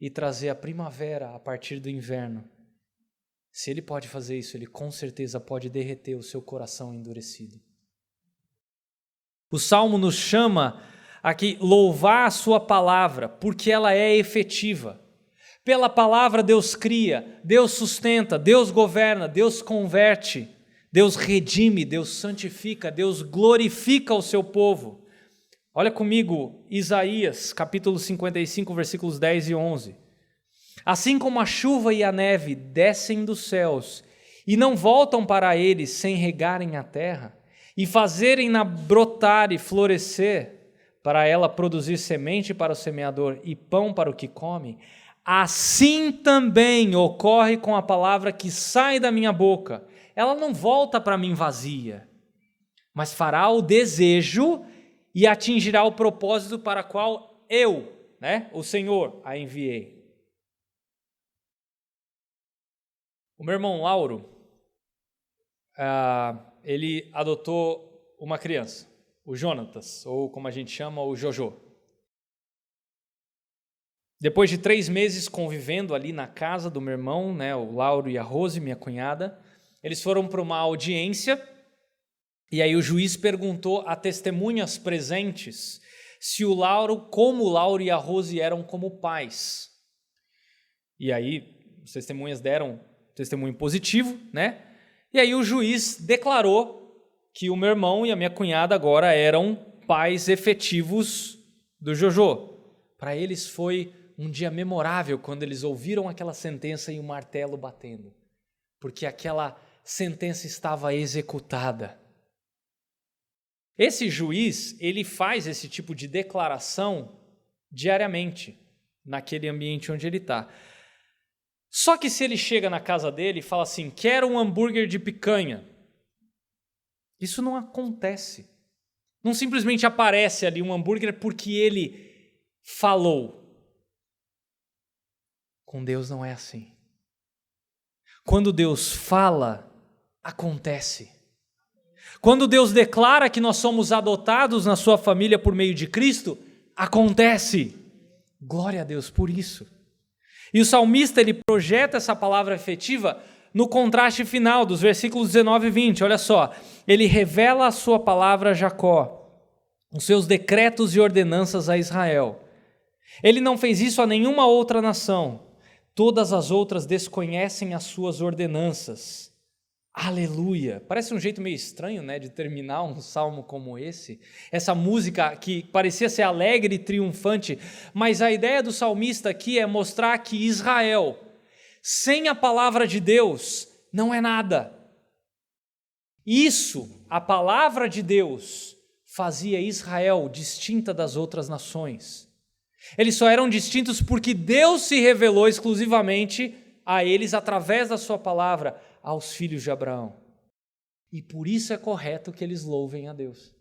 [SPEAKER 1] e trazer a primavera a partir do inverno. Se Ele pode fazer isso, Ele com certeza pode derreter o seu coração endurecido. O Salmo nos chama a louvar a sua palavra, porque ela é efetiva. Pela palavra Deus cria, Deus sustenta, Deus governa, Deus converte, Deus redime, Deus santifica, Deus glorifica o seu povo. Olha comigo, Isaías, capítulo 55, versículos 10 e 11. Assim como a chuva e a neve descem dos céus e não voltam para eles sem regarem a terra e fazerem-na brotar e florescer, para ela produzir semente para o semeador e pão para o que come, assim também ocorre com a palavra que sai da minha boca. Ela não volta para mim vazia, mas fará o desejo e atingirá o propósito para qual eu, o Senhor, a enviei. O meu irmão Lauro, ele adotou uma criança, o Jonatas, ou como a gente chama, o Jojo. Depois de 3 meses convivendo ali na casa do meu irmão, o Lauro e a Rose, minha cunhada, eles foram para uma audiência, e aí o juiz perguntou a testemunhas presentes como o Lauro e a Rose eram como pais. E aí as testemunhas deram testemunho positivo, E aí o juiz declarou que o meu irmão e a minha cunhada agora eram pais efetivos do Jojo. Para eles foi um dia memorável quando eles ouviram aquela sentença e o martelo batendo, porque aquela sentença estava executada. Esse juiz, ele faz esse tipo de declaração diariamente naquele ambiente onde ele está. Só que se ele chega na casa dele e fala assim, quero um hambúrguer de picanha, isso não acontece. Não simplesmente aparece ali um hambúrguer porque ele falou. Com Deus não é assim. Quando Deus fala, acontece. Quando Deus declara que nós somos adotados na sua família por meio de Cristo, acontece. Glória a Deus por isso. E o salmista, ele projeta essa palavra efetiva no contraste final dos versículos 19 e 20. Olha só, ele revela a sua palavra a Jacó, os seus decretos e ordenanças a Israel. Ele não fez isso a nenhuma outra nação. Todas as outras desconhecem as suas ordenanças. Aleluia! Parece um jeito meio estranho, de terminar um salmo como esse. Essa música que parecia ser alegre e triunfante, mas a ideia do salmista aqui é mostrar que Israel, sem a palavra de Deus, não é nada. Isso, a palavra de Deus, fazia Israel distinta das outras nações. Eles só eram distintos porque Deus se revelou exclusivamente a eles através da sua palavra aos filhos de Abraão. E por isso é correto que eles louvem a Deus.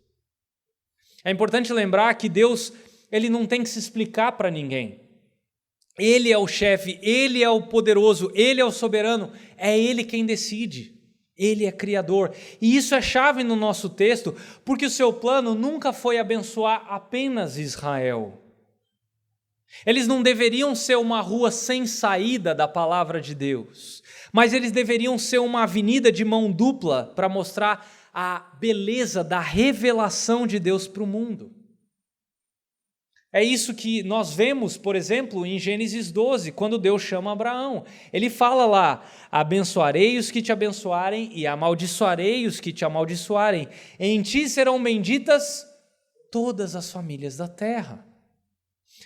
[SPEAKER 1] É importante lembrar que Deus, ele não tem que se explicar para ninguém. Ele é o chefe, ele é o poderoso, ele é o soberano, é ele quem decide. Ele é criador. E isso é chave no nosso texto, porque o seu plano nunca foi abençoar apenas Israel. Eles não deveriam ser uma rua sem saída da palavra de Deus, mas eles deveriam ser uma avenida de mão dupla para mostrar a beleza da revelação de Deus para o mundo. É isso que nós vemos, por exemplo, em Gênesis 12, quando Deus chama Abraão. Ele fala lá: abençoarei os que te abençoarem e amaldiçoarei os que te amaldiçoarem. Em ti serão benditas todas as famílias da terra.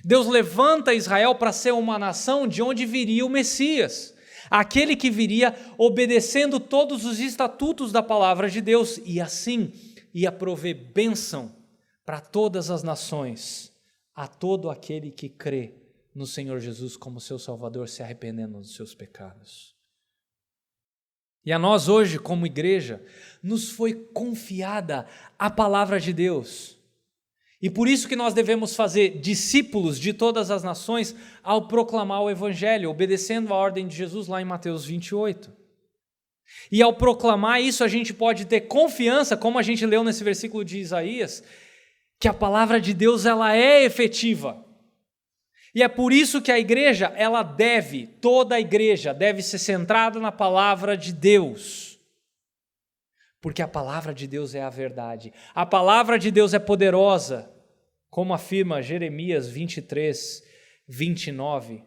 [SPEAKER 1] Deus levanta Israel para ser uma nação de onde viria o Messias, aquele que viria obedecendo todos os estatutos da palavra de Deus e assim ia prover bênção para todas as nações, a todo aquele que crê no Senhor Jesus como seu Salvador, se arrependendo dos seus pecados. E a nós hoje, como igreja, nos foi confiada a palavra de Deus. E por isso que nós devemos fazer discípulos de todas as nações ao proclamar o Evangelho, obedecendo a ordem de Jesus lá em Mateus 28. E ao proclamar isso, a gente pode ter confiança, como a gente leu nesse versículo de Isaías, que a palavra de Deus ela é efetiva. E é por isso que a igreja, toda a igreja deve ser centrada na palavra de Deus. Porque a palavra de Deus é a verdade. A palavra de Deus é poderosa, como afirma Jeremias 23, 29.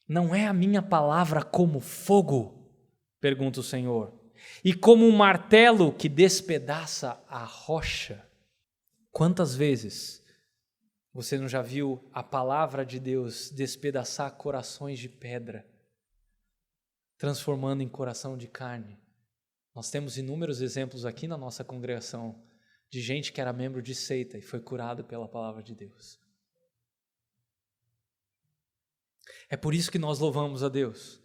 [SPEAKER 1] Não é a minha palavra como fogo, pergunta o Senhor, e como um martelo que despedaça a rocha. Quantas vezes você não já viu a palavra de Deus despedaçar corações de pedra, transformando em coração de carne? Nós temos inúmeros exemplos aqui na nossa congregação de gente que era membro de seita e foi curado pela palavra de Deus. É por isso que nós louvamos a Deus.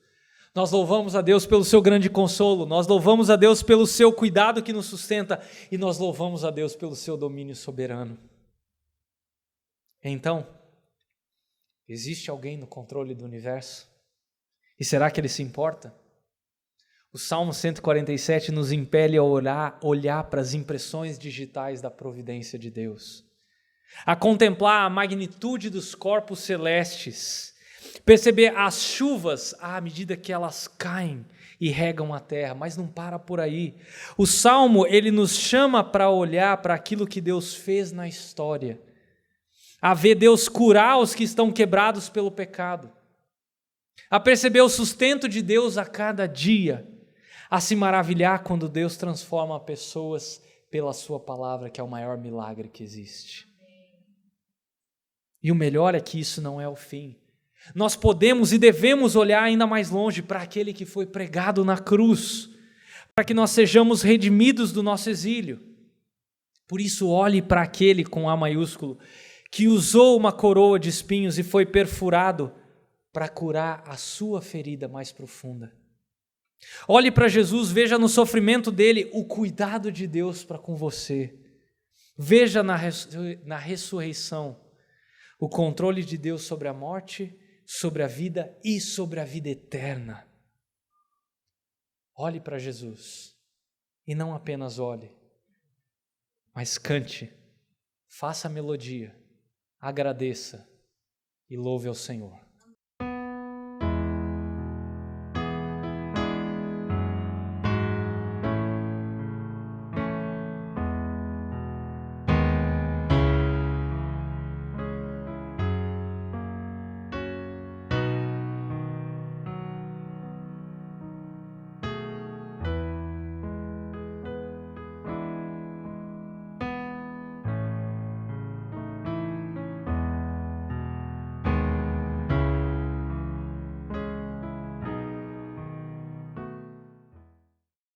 [SPEAKER 1] Nós louvamos a Deus pelo seu grande consolo, nós louvamos a Deus pelo seu cuidado que nos sustenta e nós louvamos a Deus pelo seu domínio soberano. Então, existe alguém no controle do universo? E será que ele se importa? O Salmo 147 nos impele a olhar para as impressões digitais da providência de Deus, a contemplar a magnitude dos corpos celestes, perceber as chuvas à medida que elas caem e regam a terra, mas não para por aí. O Salmo, ele nos chama para olhar para aquilo que Deus fez na história, a ver Deus curar os que estão quebrados pelo pecado, a perceber o sustento de Deus a cada dia, a se maravilhar quando Deus transforma pessoas pela sua palavra, que é o maior milagre que existe. E o melhor é que isso não é o fim. Nós podemos e devemos olhar ainda mais longe para aquele que foi pregado na cruz, para que nós sejamos redimidos do nosso exílio. Por isso, olhe para aquele com A maiúsculo, que usou uma coroa de espinhos e foi perfurado para curar a sua ferida mais profunda. Olhe para Jesus, veja no sofrimento dele o cuidado de Deus para com você. Veja na ressurreição o controle de Deus sobre a morte, sobre a vida e sobre a vida eterna. Olhe para Jesus e não apenas olhe, mas cante, faça a melodia, agradeça e louve ao Senhor.